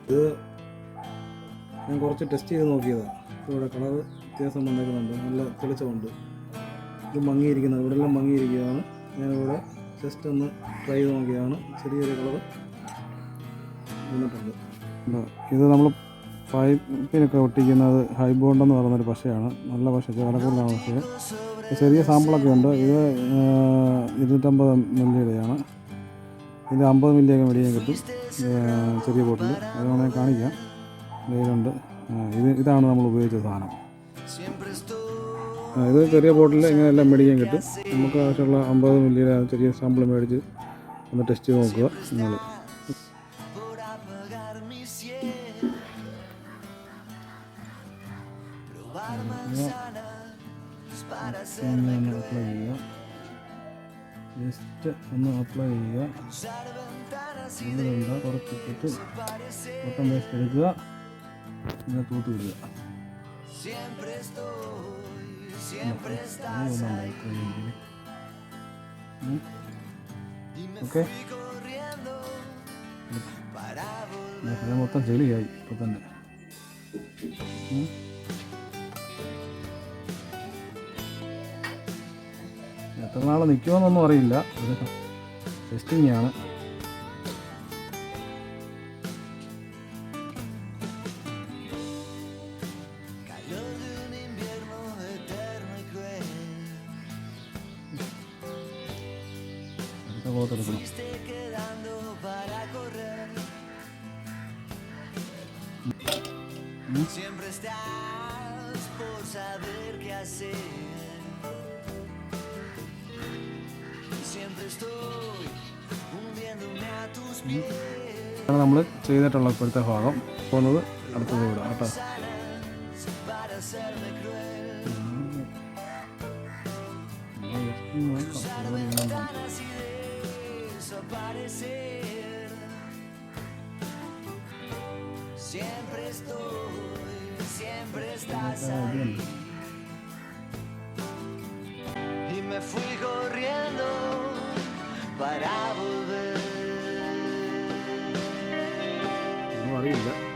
ഇത് ഞാൻ കുറച്ച് ടെസ്റ്റ് ചെയ്ത് നോക്കിയതാണ്. ഇവിടെ കളർ വ്യത്യാസം വന്നേക്കുന്നുണ്ട്, നല്ല തെളിച്ചമുണ്ട്. ഇത് മങ്ങിയിരിക്കുന്നത്, ഇവിടെ എല്ലാം മങ്ങിയിരിക്കുകയാണ്. ഞാനിവിടെ ജസ്റ്റ് ഒന്ന് ട്രൈ ചെയ്ത് നോക്കിയതാണ്. ചെറിയൊരു കളർ വന്നിട്ടുണ്ട്. ഇത് നമ്മൾ പൈപ്പിനൊക്കെ ഒട്ടിക്കുന്നത് ഹൈ ബോണ്ട് എന്ന് പറയുന്നൊരു പശയാണ്. നല്ല പശ, വിലക്കൂടുതലാണ് പശ. ചെറിയ സാമ്പിളൊക്കെ ഉണ്ട്. ഇത് 250 മില്ലിയുടെയാണ്. ഇത് 50 മില്ലിയൊക്കെ മേടിക്കാൻ കിട്ടും, ചെറിയ ബോട്ടിൽ. അത് വേണമെങ്കിൽ കാണിക്കാം. ഇതിലുണ്ട്. ഇതാണ് നമ്മൾ ഉപയോഗിച്ച സാധനം. ഇത് ചെറിയ ബോട്ടിൽ ഇങ്ങനെയെല്ലാം മേടിക്കാൻ കിട്ടും. നമുക്ക് ആവശ്യമുള്ള 50 മില്ലിയുടെ ചെറിയ സാമ്പിൾ മേടിച്ച് ഒന്ന് ടെസ്റ്റ് ചെയ്ത് നോക്കുക നിങ്ങൾ. അപ്ലൈ ചെയ്യുക, ജസ്റ്റ് ഒന്ന് അപ്ലൈ ചെയ്യുക. ഇതിലുണ്ട് കുറച്ചിട്ടിട്ട് ബട്ടൺ പേസ്റ്റ് എടുക്കുക, ഇങ്ങനെ തൂത്ത് വിടുക. ഓക്കെ, മൊത്തം ചെളിയായി ഇപ്പം തന്നെ. എത്ര നാൾ നിൽക്കുമെന്നൊന്നും അറിയില്ല. ഇത് ടെസ്റ്റിംഗ് ആണ്. എടുക്കണം. നമ്മൾ ചെയ്തിട്ടുള്ള ഇപ്പോഴത്തെ ഭാഗം പോകുന്നത് അടുത്തത് വിടാം കേട്ടോ. Y me fui corriendo para volver. No അറിയില്ല.